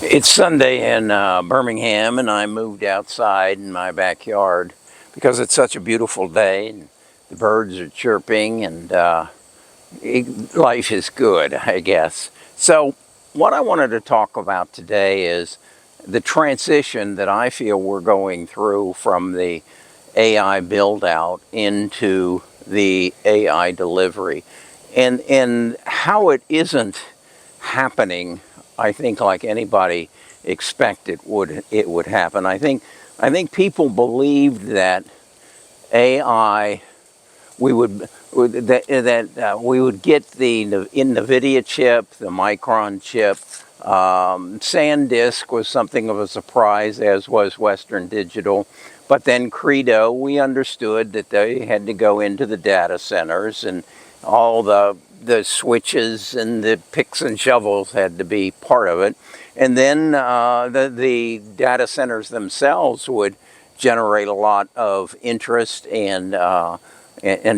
It's Sunday in Birmingham, and I moved outside in my backyard because it's such a beautiful day, and the birds are chirping, and life is good, I guess. So, what I wanted to talk about today is the transition that I feel we're going through from the AI build out into the AI delivery, and how it isn't happening. I think like anybody expected it would happen. I think people believed that AI we would get the NVIDIA chip, the Micron chip. SanDisk was something of a surprise, as was Western Digital. But then Credo, we understood that they had to go into the data centers, and all the switches and the picks and shovels had to be part of it. And then the data centers themselves would generate a lot of interest and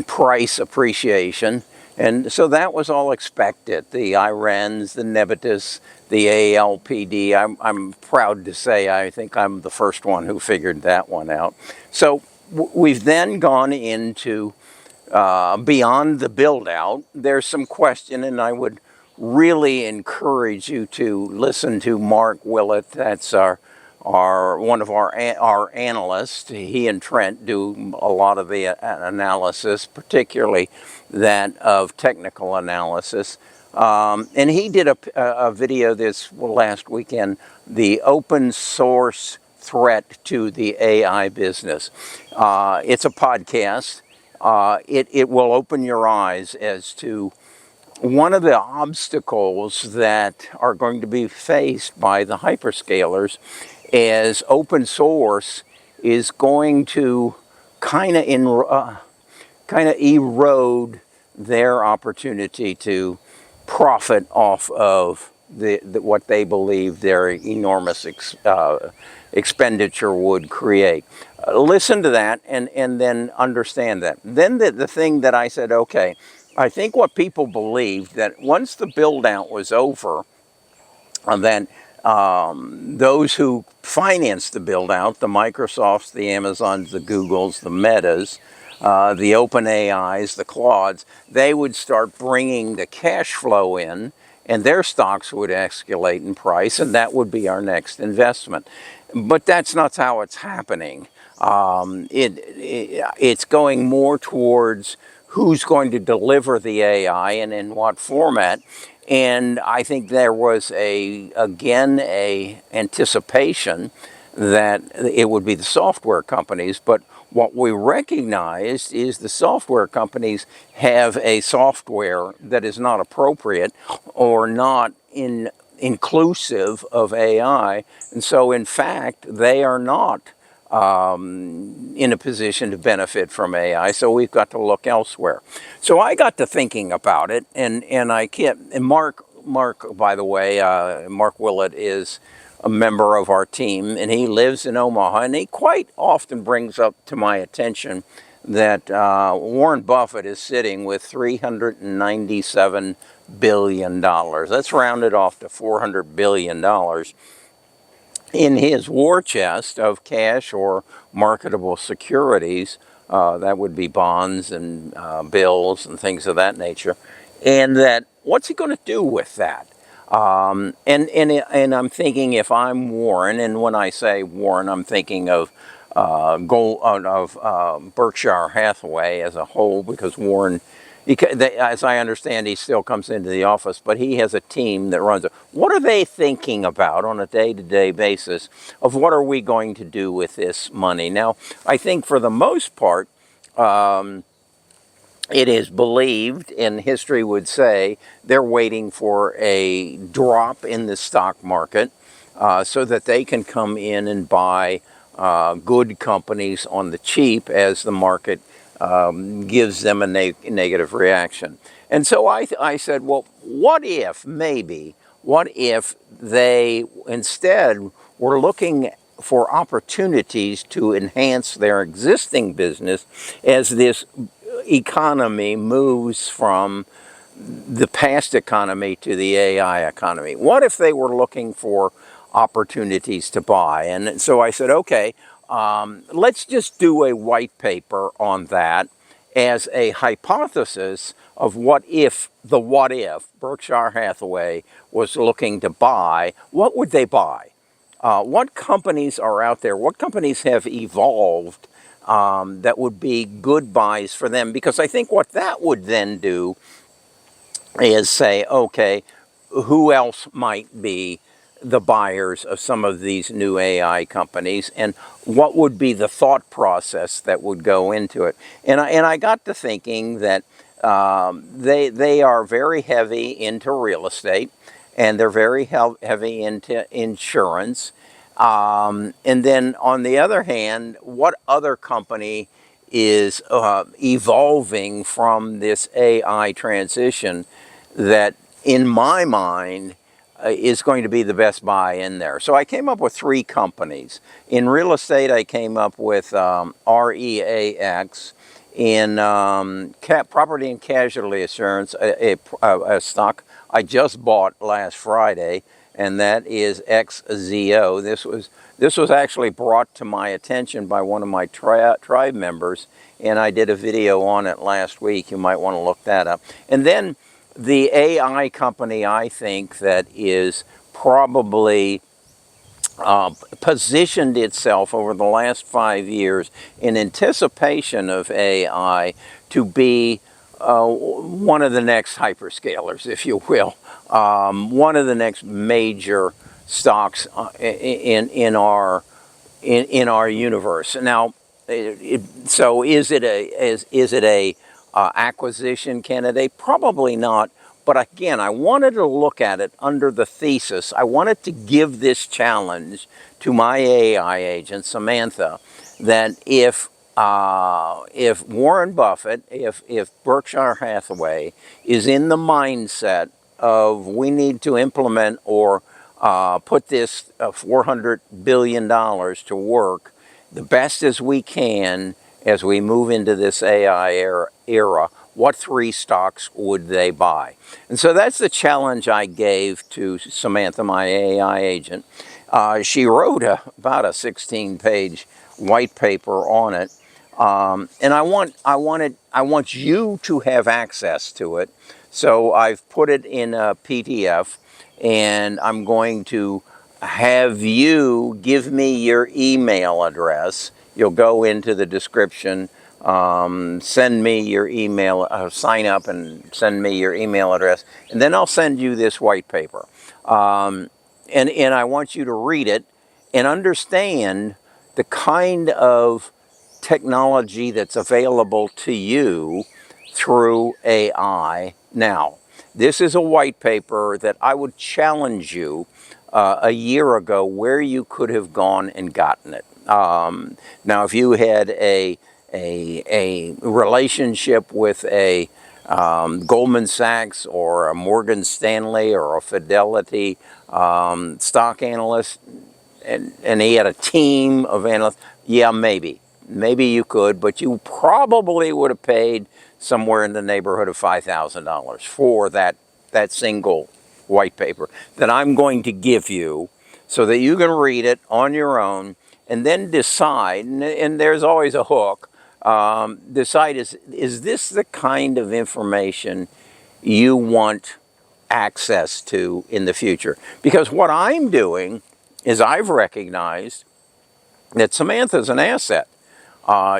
price appreciation. And so that was all expected. The IRENs, the Nebitus, the ALPD. I'm proud to say I think I'm the first one who figured that one out. So we've then gone into beyond the build out. There's some question, and I would really encourage you to listen to Mark Willett. That's one of our analysts. He and Trent do a lot of the analysis, particularly that of technical analysis. And he did a video this last weekend, the open source threat to the AI business. It's a podcast. It will open your eyes as to one of the obstacles that are going to be faced by the hyperscalers is open source is going to kind of erode their opportunity to profit off of what they believe their enormous expenditure would create. Listen to that and then understand that. Then the thing that I said, okay, I think what people believed that once the build out was over, then those who financed the build out, the Microsofts, the Amazons, the Googles, the Metas, the OpenAIs, the Claudes, they would start bringing the cash flow in, and their stocks would escalate in price, and that would be our next investment. But that's not how it's happening. It's going more towards who's going to deliver the AI and in what format. And I think there was again a anticipation that it would be the software companies. But what we recognized is the software companies have a software that is not appropriate or not inclusive of AI. And so, in fact, they are not in a position to benefit from AI, so we've got to look elsewhere. So I got to thinking about it, and I can't. And Mark, by the way, Mark Willett is a member of our team, and he lives in Omaha, and he quite often brings up to my attention that Warren Buffett is sitting with $397 billion. That's rounded off to $400 billion. In his war chest of cash or marketable securities, that would be bonds and bills and things of that nature, and that what's he going to do with that? And I'm thinking, if I'm Warren, and when I say Warren, I'm thinking of Berkshire Hathaway as a whole, because Warren, as I understand, he still comes into the office, but he has a team that runs it. What are they thinking about on a day-to-day basis of what are we going to do with this money? Now, I think for the most part, it is believed, and history would say, they're waiting for a drop in the stock market so that they can come in and buy good companies on the cheap as the market gives them a negative reaction. And so I said, well, what if they instead were looking for opportunities to enhance their existing business as this economy moves from the past economy to the AI economy? What if they were looking for opportunities to buy. And so I said, okay, let's just do a white paper on that as a hypothesis of what if Berkshire Hathaway was looking to buy, what would they buy? What companies are out there? What companies have evolved that would be good buys for them? Because I think what that would then do is say, okay, who else might be the buyers of some of these new AI companies, and what would be the thought process that would go into it? And I got to thinking that they are very heavy into real estate, and they're very heavy into insurance. And then on the other hand, what other company is evolving from this AI transition that, in my mind, is going to be the best buy in there? So I came up with 3 companies. In real estate, I came up with REAX. In property and casualty insurance, a stock I just bought last Friday, and that is XZO. This was actually brought to my attention by one of my tribe members, and I did a video on it last week. You might want to look that up. And then the AI company, I think, that is probably positioned itself over the last 5 years in anticipation of AI to be one of the next hyperscalers, if you will, one of the next major stocks in our universe. Now, so is it a acquisition candidate? Probably not. But again, I wanted to look at it under the thesis. I wanted to give this challenge to my AI agent, Samantha, that if Warren Buffett, if Berkshire Hathaway is in the mindset of we need to implement or put this $400 billion to work the best as we can as we move into this AI era, what 3 stocks would they buy? And so that's the challenge I gave to Samantha, my AI agent. She wrote about a 16-page white paper on it, and I want you to have access to it. So I've put it in a PDF, and I'm going to have you give me your email address. You'll go into the description, send me your email, sign up and send me your email address, and then I'll send you this white paper. And I want you to read it and understand the kind of technology that's available to you through AI now. This is a white paper that I would challenge you a year ago where you could have gone and gotten it. Now, if you had a relationship with a Goldman Sachs or a Morgan Stanley or a Fidelity stock analyst, and he had a team of analysts, yeah, maybe you could, but you probably would have paid somewhere in the neighborhood of $5,000 for that single white paper that I'm going to give you so that you can read it on your own and then decide, and there's always a hook, decide is this the kind of information you want access to in the future? Because what I'm doing is I've recognized that Samantha's an asset.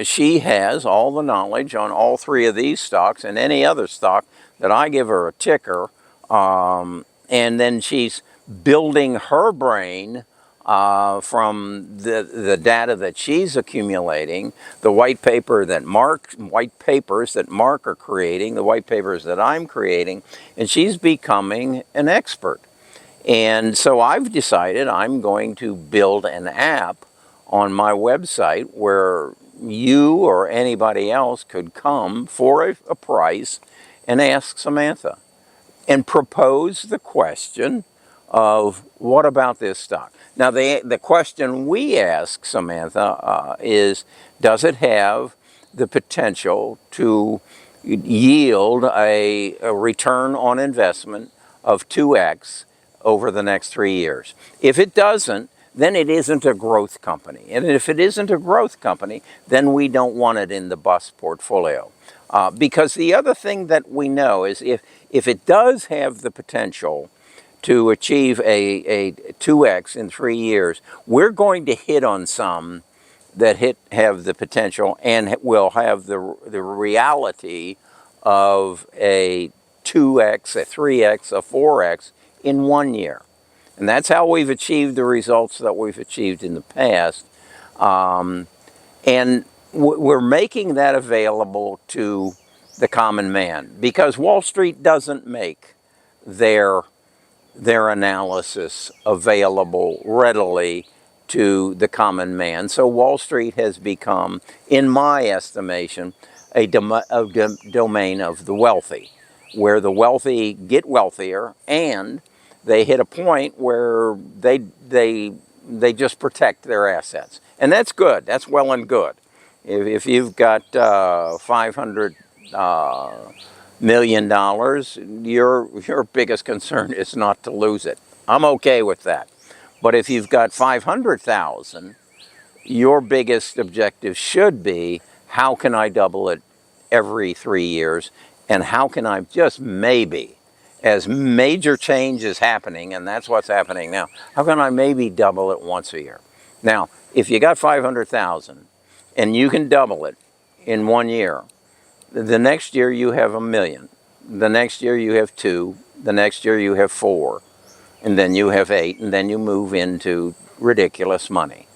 She has all the knowledge on all 3 of these stocks and any other stock that I give her a ticker, and then she's building her brain from the data that she's accumulating, the white papers that Mark are creating, the white papers that I'm creating, and she's becoming an expert. And so I've decided I'm going to build an app on my website where you or anybody else could come for a price and ask Samantha and propose the question of what about this stock? Now, the question we ask Samantha is, does it have the potential to yield a return on investment of 2x over the next 3 years. If it doesn't, then it isn't a growth company. And if it isn't a growth company, then we don't want it in the bus portfolio. Because the other thing that we know is if it does have the potential to achieve a 2x in 3 years, we're going to hit on some that have the potential and will have the reality of a 2x, a 3x, a 4x in 1 year. And that's how we've achieved the results that we've achieved in the past. And we're making that available to the common man because Wall Street doesn't make their analysis available readily to the common man. So Wall Street has become, in my estimation, a domain of the wealthy, where the wealthy get wealthier and they hit a point where they just protect their assets. And that's good. That's well and good. If you've got $500 million, your biggest concern is not to lose it. I'm okay with that. But if you've got 500,000, your biggest objective should be, how can I double it every 3 years? And how can I just maybe, as major change is happening, and that's what's happening now, how can I maybe double it once a year? Now, if you got 500,000 and you can double it in 1 year, the next year you have 1 million. The next year you have 2. The next year you have 4. And then you have 8. And then you move into ridiculous money.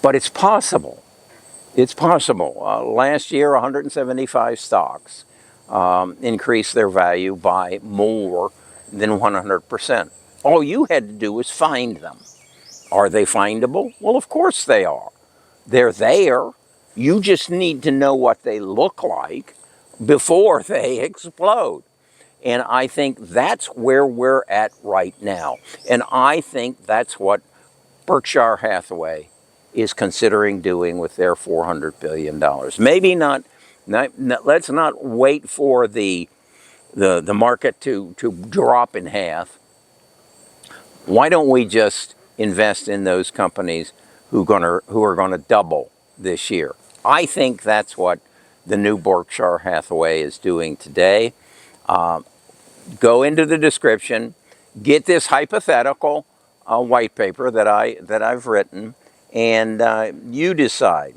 But it's possible. It's possible. Last year, 175 stocks increased their value by more than 100%. All you had to do was find them. Are they findable? Well, of course they are. They're there. You just need to know what they look like before they explode. And I think that's where we're at right now. And I think that's what Berkshire Hathaway is considering doing with their $400 billion. Maybe not, let's not wait for the market to drop in half. Why don't we just invest in those companies who are going to double this year? I think that's what the new Berkshire Hathaway is doing today. Go into the description, get this hypothetical white paper that I've written, and you decide.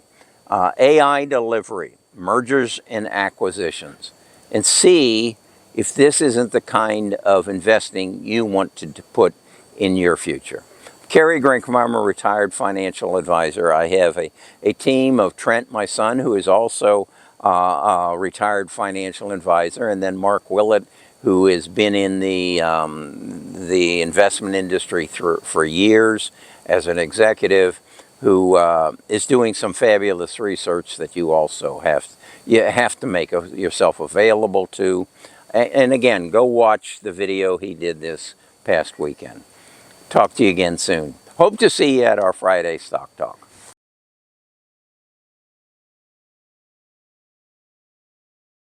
AI delivery, mergers and acquisitions, and see if this isn't the kind of investing you want to put in your future. Kerry Grinkman, I'm a retired financial advisor. I have a team of Trent, my son, who is also a retired financial advisor, and then Mark Willett, who has been in the investment industry for years as an executive, who is doing some fabulous research that you also have to make yourself available to. And again, go watch the video he did this past weekend. Talk to you again soon. Hope to see you at our Friday Stock Talk.